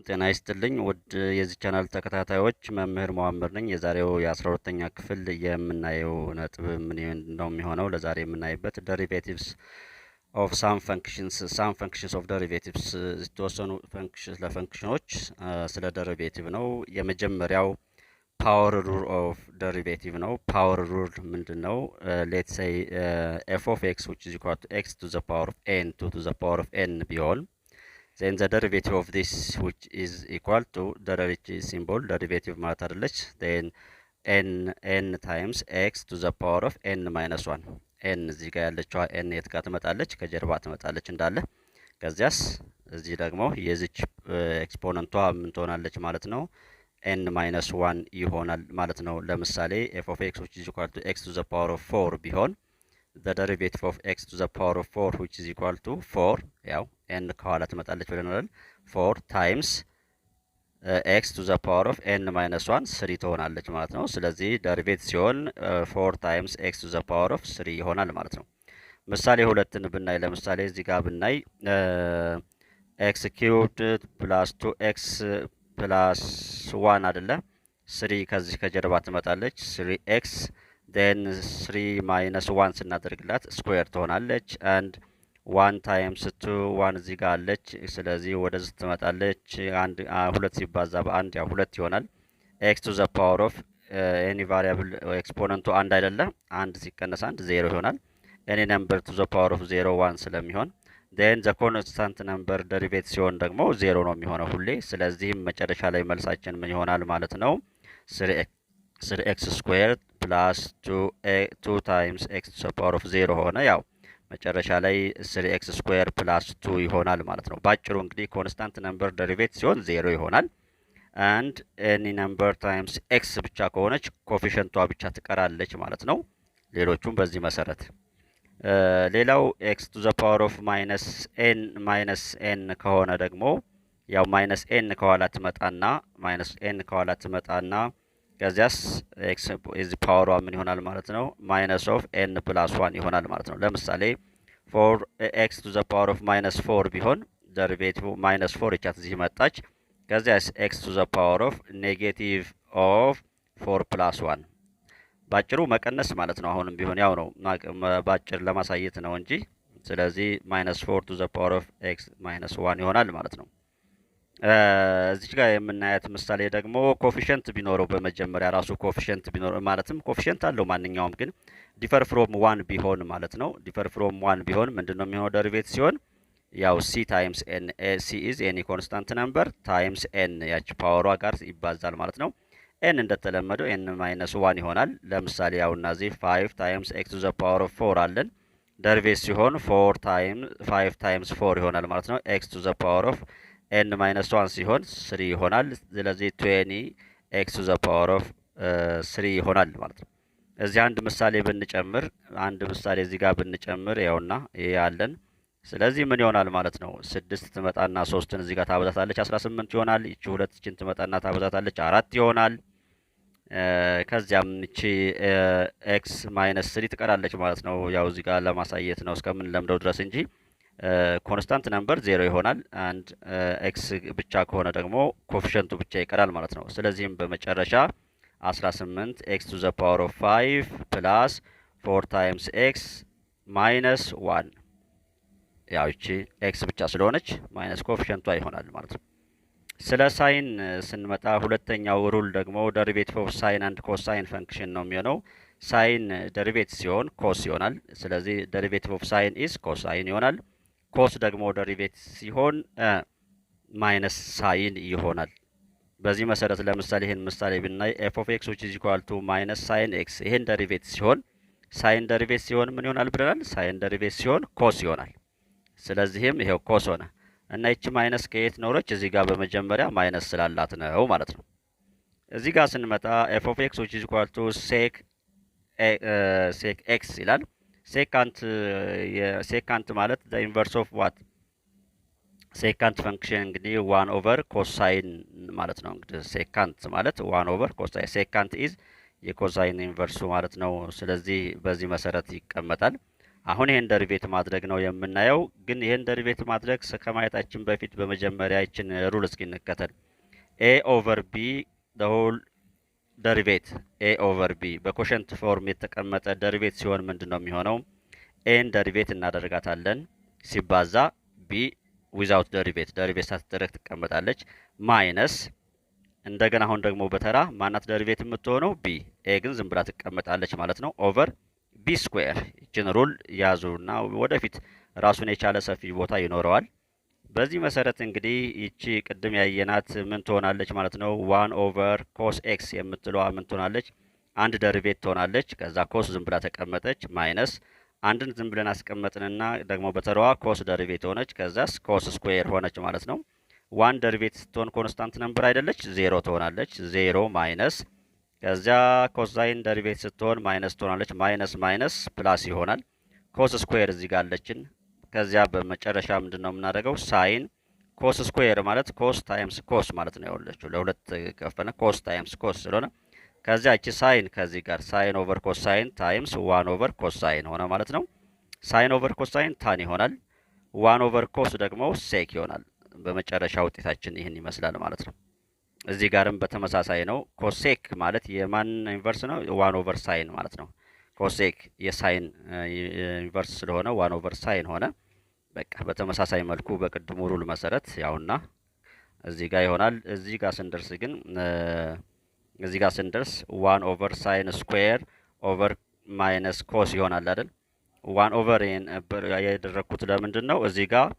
ጤና ይስጥልኝ ውድ የዚህ ቻናል ተከታታዮች መምህር መዋምር ነኝ። የዛሬው የ12ኛ ክፍል የምናየው ነጥብ ምን ነው የሚሆነው? ለዛሬ የምናይበት ደሪቬቲቭስ ኦፍ ሳም ፈንክሽንስ ኦፍ ደሪቬቲቭስ የተወሰኑ ለፈንክሽኖች ስለ ደሪቬቲቭ ነው። የመጀመሪያው ፓወር ሩል ኦፍ ደሪቬቲቭ ነው። ፓወር ሩል ምንድን ነው? ሌትስ ሴይ ኤፍ ኦፍ ኤክስ ዊች ኢዝ ኢኳል ቱ ኤክስ ቱ ዘ ፓወር ኦፍ ኤን ቱ ዘ ፓወር ኦፍ ኤን ቢሆን then the derivative of this which is equal to derivative symbol derivative ማለት አይደለች then n times x to the power of n minus 1 n እዚህ ጋር ያለችው n የት ጋር ትመጣለች? ከጀርባ ትመጣለች እንዳለ። ከዚያስ እዚህ ደግሞ የዚች ኤክስፖነንቷ ምን ትሆናለች ማለት ነው? n minus 1 ይሆናል ማለት ነው። ለምሳሌ f of x which is equal to x to the power of 4 ቢሆን the derivative of x to the power of 4 which is equal to 4 ያው n ከኋላ ትመጣለች ብለናል 4 times x to the power of n minus 1 3 ትሆናለች ማለት ነው። ስለዚህ ደሪቬት ሲሆን 4 times x to the power of 3 ይሆናል ማለት ነው። ምሳሌ ሁለትን ብናይ ለምሳሌ እዚህ ጋር ብናይ x cubed plus 2x plus 1 አይደለ 3 ከዚህ ከጀርባ ትመጣለች 3x then 3 minus 1 ስናደርግላት ስኩዌር ትሆናለች and 1 times 2 1 እዚህ ጋር አለች። ስለዚህ ወደዚህ ትመጣለች አንድ ሁለት ሲባዛ በአንድ ያው ሁለት ይሆናል። x to the power of any variable ኤክስፖነንቱ አንድ አይደለም አንድ ሲቀነስ አንድ 0 ይሆናል። any number to the power of 0 1 ስለሚሆን then the constant number derivate ሲሆን ደግሞ 0 ነው የሚሆነው ሁሌ። ስለዚህም መጨረሻ ላይ መልሳችን ምን ይሆናል ማለት ነው? 3x squared plus 2 times x to the power of 0 ሆነ። ያው መጨረሻ ላይ 3x squared plus 2 ይሆናል ማለት ነው። ባጭሩ እንግዲህ ኮንስታንት ነምበር ደሪቬት ሲሆን 0 ይሆናል and any number times x ብቻ ከሆነች ኮፊሸንቷ ብቻ ትቀራለች ማለት ነው። ሌሎቹም በዚህ መሰረት ሌላው x to the power of minus n ከሆነ ደግሞ ያው minus n ከኋላ ትመጣና ከዚያስ x is power ምን ይሆናል ማለት ነው? minus of n plus 1 ይሆናል ማለት ነው። ለምሳሌ for x to the power of minus 4 ቢሆን ደሪቬቲቭ minus 4 ይቻት እዚህ መጣች። ከዚያስ x to the power of negative of 4 plus 1 ባጭሩ መቀነስ ማለት ነው። አሁንም ቢሆን ያው ነው ባጭር ለማሳየት ነው እንጂ። ስለዚህ minus 4 to the power of x minus 1 ይሆናል ማለት ነው። እዚህ ጋር የምናያት ምሳሌ ደግሞ ኮፊሸንት ቢኖረው በመጀመሪያ ራሱ ኮፊሸንት ቢኖረው ማለትም ኮፊሸንት አለው ማንኛውም ግን ዲፈር ፍሮም 1 ቢሆን ማለት ነው። ዲፈር ፍሮም 1 ቢሆን ምንድነው የሚሆነው? ደሪቬት ሲሆን ያው c times n c is any constant number times n ያቺ ፓወሯ ጋር ይባዛል ማለት ነው። n እንደተለመደው n minus 1 ይሆናል። ለምሳሌ ያው እነዚህ 5 times x to the power of 4 አለን። ደሪቬት ሲሆን 4 times 5 times 4 ይሆናል ማለት ነው። x to the power of n minus 1 ሲሆን 3 ይሆናል። ስለዚህ 20 x to the power of 3 ይሆናል ማለት ነው። እዚህ አንድ ምሳሌ እዚህ ጋር ብንጨምር ያውና ይሄ ያለን። ስለዚህ ምን ይሆናል ማለት ነው? 6 ትመጣና 3ን እዚህ ጋር ታበዛታለች 18 ይሆናል። እቺ 2 እቺን ትመጣና ታበዛታለች 4 ይሆናል። ከዚያም እቺ x minus 3 ትቀራለች ማለት ነው። ያው እዚህ ጋር ለማሳየት ነው እስከምን ለምደው ድረስ እንጂ ኮንስታንት ነምበር 0 ይሆናል። አንድ ኤክስ ብቻ ከሆነ ደግሞ ኮፊሸንቱ ብቻ ይቀራል ማለት ነው። ስለዚህም በመጨረሻ 18 x to the power of 5 plus 4 times x minus 1 ያው እቺ x ብቻ ስለሆነች ማይነስ ኮፊሸንቷ ይሆናል ማለት ነው። ስለ ሳይን ስንመጣ ሁለተኛው ሩል ደግሞ ደሪቬቲቭ ኦፍ ሳይን አንድ ኮሳይን ፈንክሽን ነው የሚሆነው። ሳይን ደሪቬት ሲሆን ኮስ ይሆናል። ስለዚህ ደሪቬቲቭ ኦፍ ሳይን ኢዝ ኮሳይን ይሆናል። ኮስ ደግሞ ደሪቬት ሲሆን ማይነስ ሳይን ይሆናል። በዚህ መሰረት ለምሳሌ ይሄን ምሳሌ ብናይ f of x which is equal to minus sin x ይሄን ደሪቬት ሲሆን ሳይን ደሪቬት ሲሆን ምን ይሆናል ብለናል? ሳይን ደሪቬት ሲሆን ኮስ ይሆናል። ስለዚህም ይሄው ኮስ ሆነ እና ይቺ ማይነስ ከየት ኖረች? እዚህ ጋር በመጀመሪያ ማይነስ ስላላት ነው ማለት ነው። እዚህ ጋር ስንመጣ f of x which is equal to sec x ይላል። ሴካንት ማለት the inverse of what? ሴካንት ፈንክሽን እንግዲህ 1 ኦቨር ኮሳይን ማለት ነው። እንግዲህ ሴካንት ማለት 1 ኦቨር ኮሳይን ሴካንት ኢዝ የኮሳይን ኢንቨርሱ ማለት ነው። ስለዚህ በዚህ መሰረት ይቀመጣል። አሁን ይሄን ደሪቬት ማድረግ ነው የምናየው። ግን ይሄን ደሪቬት ማድረግ ከማየታችን በፊት በመጀመሪያ ይችን ሩል እስኪ እንከተል። ኤ ኦቨር ቢ ዘ ሆል ደሪቬት ኤ ኦቨር ቢ በኮሸንት ፎርም የተቀመጠ ደሪቬት ሲሆን ምንድን ነው የሚሆነው? ኤን ደሪቬት እናደርጋታለን ሲባዛ ቢ ዊዛውት ደሪቬት ሳትደረግ ትቀመጣለች ማይነስ እንደገና አሁን ደግሞ በተራ ማናት ደሪቬት የምትሆነው ቢ ኤ ግን ዝም ብላ ትቀመጣለች ማለት ነው ኦቨር ቢ ስኩዌር። ይችን ሩል ያዙና ወደፊት ራሱን የቻለ ሰፊ ቦታ ይኖረዋል። በዚህ መሰረት እንግዲህ ይቺ ቅድም ያየናት ምን ትሆናለች ማለት ነው? 1 ኦቨር ኮስ ኤክስ የምትለዋ ምን ትሆናለች? አንድ ደሪቬት ትሆናለች። ከዛ ኮስ ዝም ብላ ተቀመጠች ማይነስ አንድን ዝም ብለን አስቀመጥንና ደግሞ በተራዋ ኮስ ደሪቬት ሆነች። ከዛስ ኮስ ስኩዌር ሆነች ማለት ነው። 1 ደሪቬት ስትሆን ኮንስታንት ነምበር አይደለች? 0 ትሆናለች። 0 ማይነስ ከዚያ ኮሳይን ደሪቬት ስትሆን ማይነስ ትሆናለች። ማይነስ ማይነስ ፕላስ ይሆናል። ኮስ ስኩዌር እዚህ ጋር አለችን። ከዚያ በመጨረሻ ምንድነው የምናደርገው? ሳይን ኮስ ስኩዌር ማለት ኮስ ታይምስ ኮስ ማለት ነው። ያወለችው ለሁለት ከፈነ ኮስ ታይምስ ኮስ ስለሆነ ከዚያ እቺ ሳይን ከዚህ ጋር ሳይን ኦቨር ኮሳይን ታይምስ 1 ኦቨር ኮሳይን ሆነ ማለት ነው። ሳይን ኦቨር ኮሳይን ታን ይሆናል። 1 ኦቨር ኮስ ደግሞ ሴክ ይሆናል። በመጨረሻ ውጤታችን ይህን ይመስላል ማለት ነው። እዚህ ጋርም በተመሳሳይ ነው። ኮሴክ ማለት የማን ኢንቨርስ ነው? 1 ኦቨር ሳይን ማለት ነው። ኮሴክ የሳይን ኢንቨርስ ስለሆነ 1 ኦቨር ሳይን ሆነ። በቃ በተመሳሳይ መልኩ በቅድሙ ሩል መሰረት ያውና እዚህ ጋር ይሆናል። እዚህ ጋር ስንደርስ ግን እዚህ ጋር ስንደርስ 1 ኦቨር ሳይን ስኩዌር ኦቨር ማይነስ ኮስ ይሆናል አይደል? 1 ኦቨር ያደረኩት ለምንድን ነው? እዚህ ጋር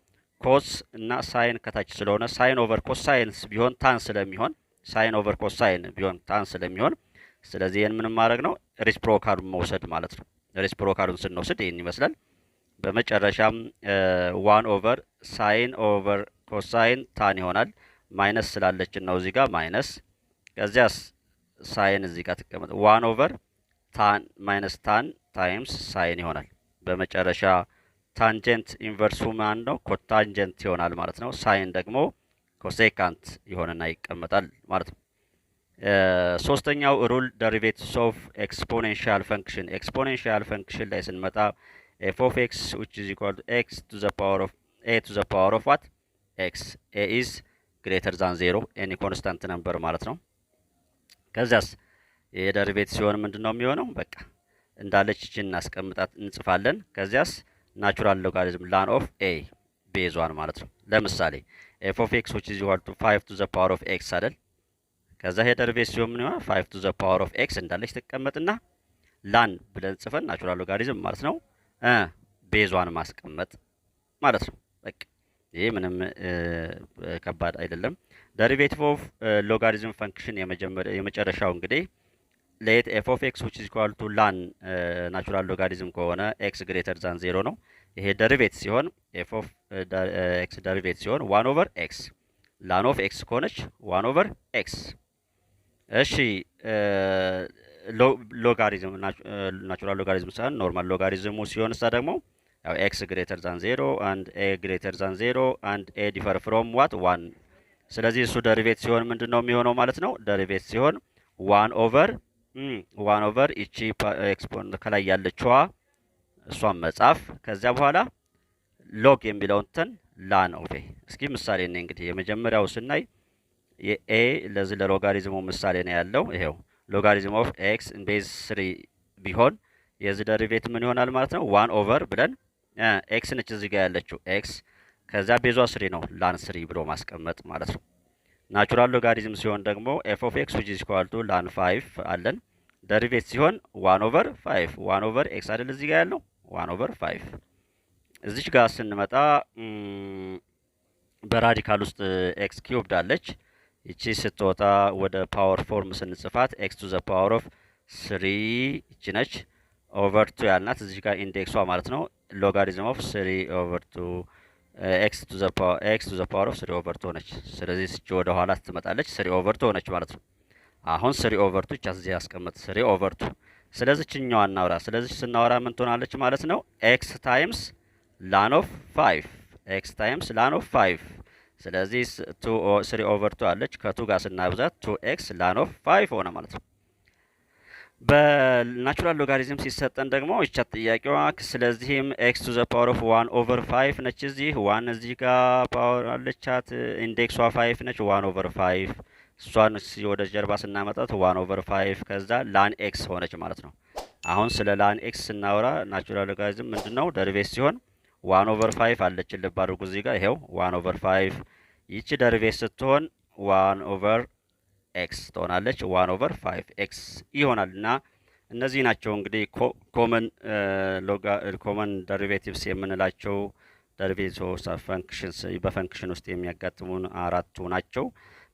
ኮስ እና ሳይን ከታች ስለሆነ ሳይን ኦቨር ኮስ ሳይን ቢሆን ታን ስለሚሆን ሳይን ኦቨር ኮስ ሳይን ቢሆን ታን ስለሚሆን ስለዚህ ይህን ምንም ማድረግ ነው ሪስፕሮካሉን መውሰድ ማለት ነው። ሪስፕሮካሉን ስንወስድ ይህን ይመስላል። በመጨረሻም 1 ኦቨር ሳይን ኦቨር ኮሳይን ታን ይሆናል። ማይነስ ስላለችን ነው እዚህ ጋር ማይነስ ከዚያስ ሳይን እዚህ ጋር ተቀመጠ 1 ኦቨር ታን ማይነስ ታን ታይምስ ሳይን ይሆናል። በመጨረሻ ታንጀንት ኢንቨርሱ ማን ነው? ኮታንጀንት ይሆናል ማለት ነው። ሳይን ደግሞ ኮሴካንት ይሆንና ይቀመጣል ማለት ነው። ሶስተኛው ሩል ደሪቬቲቭስ ኦፍ ኤክስፖኔንሻል ፈንክሽን። ኤክስፖኔንሻል ፈንክሽን ላይ ስንመጣ ኤፍ ኦፍ ኤክስ which is equal to x to the power of a to the power of what x a is greater than 0 any constant number ማለት ነው። ከዚያስ የደሪቬት ሲሆን ምንድነው የሚሆነው? በቃ እንዳለች እቺን እናስቀምጣት እንጽፋለን። ከዚያስ ናቹራል ሎጋሪዝም ላን ኦፍ ኤ ቤዝ 1 ማለት ነው። ለምሳሌ ኤፍ ኦፍ ኤክስ which is equal to 5 to the power of x አይደል? ከዛ የደሪቬት ሲሆን ምን ይሆናል? 5 to the power of x እንዳለች ተቀመጥና ላን ብለን ጽፈን ናቹራል ሎጋሪዝም ማለት ነው ቤዝ 1 ማስቀመጥ ማለት ነው። በቃ ይሄ ምንም ከባድ አይደለም። ደሪቬቲቭ ኦፍ ሎጋሪዝም ፈንክሽን የመጨረሻው እንግዲህ ሌት ኤፍ ኦፍ ኤክስ which is equal to ላን ናቹራል ሎጋሪዝም ከሆነ ኤክስ ግሬተር ዛን 0 ነው። ይሄ ደሪቬት ሲሆን ኤፍ ኦፍ ኤክስ ደሪቬት ሲሆን 1 ኦቨር ኤክስ ላን ኦፍ ኤክስ ከሆነች 1 ኦቨር ኤክስ። እሺ ሎጋሪዝም ናቹራል ሎጋሪዝም ሳይሆን ኖርማል ሎጋሪዝሙ ሲሆን እሳ ደግሞ ያው ኤክስ ግሬተር ዛን 0 አንድ ኤ ግሬተር ዛን 0 አንድ ኤ ዲፈር ፍሮም ዋት 1። ስለዚህ እሱ ደሪቬት ሲሆን ምንድነው የሚሆነው ማለት ነው? ደሪቬት ሲሆን 1 ኦቨር እቺ ኤክስፖን ከላይ ያለችዋ እሷን መጻፍ ከዚያ በኋላ ሎግ የሚለውን እንትን ላን ኦፍ ኤ። እስኪ ምሳሌ ነው እንግዲህ የመጀመሪያው ስናይ የኤ ለዚህ ለሎጋሪዝሙ ምሳሌ ነው ያለው። ይሄው ሎጋሪዝም ኦፍ ኤክስ ቤዝ 3 ቢሆን የዚህ ደሪቬት ምን ይሆናል ማለት ነው? 1 ኦቨር ብለን ኤክስ ነች እዚህ ጋር ያለችው ኤክስ ከዛ ቤዟ 3 ነው ላን 3 ብሎ ማስቀመጥ ማለት ነው። ናቹራል ሎጋሪዝም ሲሆን ደግሞ ኤፍ ኦፍ ኤክስ which is equal to ላን 5 አለን። ደሪቬት ሲሆን 1 ኦቨር 5 1 ኦቨር ኤክስ አይደል እዚህ ጋር ያለው 1 ኦቨር 5። እዚች ጋር ስንመጣ በራዲካል ውስጥ ኤክስ ኪዩብድ አለች። ይቺ ስትወጣ ወደ ፓወር ፎርም ስንጽፋት ኤክስ ቱ ዘ ፓወር ኦፍ 3 ይቺ ነች ኦቨር 2 ያልናት እዚህ ጋር ኢንዴክሷ ማለት ነው። ሎጋሪዝም ኦፍ 3 ኦቨር 2 ኤክስ ቱ ዘ ፓወር ኦፍ 3 ኦቨር 2 ነች። ስለዚህ እቺ ወደ ኋላ ትመጣለች 3 ኦቨር 2 ነች ማለት ነው። አሁን 3 ኦቨር 2 ቻስ እዚህ ያስቀምጥ 3 ኦቨር 2። ስለዚህ እቺኛዋ እናውራ። ስለዚህ ስናወራ ምን ትሆናለች ማለት ነው? ኤክስ ታይምስ ላን ኦፍ 5 ኤክስ ታይምስ ላን ኦፍ 5። ስለዚህ 3 ኦቨር 2 አለች ከ2 ጋር ስናብዛት 2 ኤክስ ላን ኦፍ 5 ሆነ ማለት ነው። በናቹራል ሎጋሪዝም ሲሰጠን ደግሞ ይቻት ጥያቄዋ ስለዚህም ኤክስ ቱ ዘ ፓወር ኦፍ 1/5 ነች። እዚህ 1 እዚህ ጋር ፓወር አለቻት ኢንዴክሷ 5 ነች 1/5 እሷን ወደ ጀርባ ስናመጣት 1/5 ከዛ ላን ኤክስ ሆነች ማለት ነው። አሁን ስለ ላን ኤክስ ስናወራ ናቹራል ሎጋሪዝም ምንድነው ደሪቬት ሲሆን 1/5 አለች ልብ አድርጉ እዚህ ጋር ይሄው 1/5 ይቺ ደሪቬት ስትሆን 1/5 ኤክስ ትሆናለች 1/5 ኤክስ ይሆናል እና እነዚህ ናቸው እንግዲህ ኮመን ደሪቬቲቭስ የምንላቸው ደሪቬቲቭስ ኦፍ ፈንክሽንስ በፈንክሽን ውስጥ የሚያጋጥሙን አራቱ ናቸው።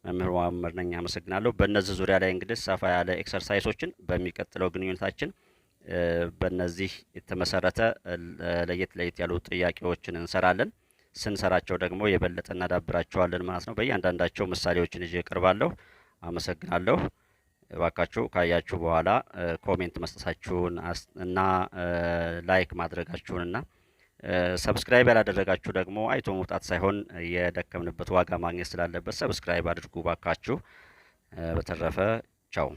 መምህር መሐመድ ነኝ። አመሰግናለሁ። በእነዚህ ዙሪያ ላይ እንግዲህ ሰፋ ያለ ኤክሰርሳይሶችን በሚቀጥለው ግንኙነታችን በእነዚህ የተመሰረተ ለየት ያሉ ጥያቄዎችን እንሰራለን። ስንሰራቸው ደግሞ የበለጠ እናዳብራቸዋለን ማለት ነው። በእያንዳንዳቸው ምሳሌዎችን ይዤ እቀርባለሁ። አመሰግናለሁ። እባካችሁ ካያችሁ በኋላ ኮሜንት መስጠታችሁን እና ላይክ ማድረጋችሁን እና ሰብስክራይብ ያላደረጋችሁ ደግሞ አይቶ መውጣት ሳይሆን የደከምንበት ዋጋ ማግኘት ስላለበት ሰብስክራይብ አድርጉ እባካችሁ። በተረፈ ቻው።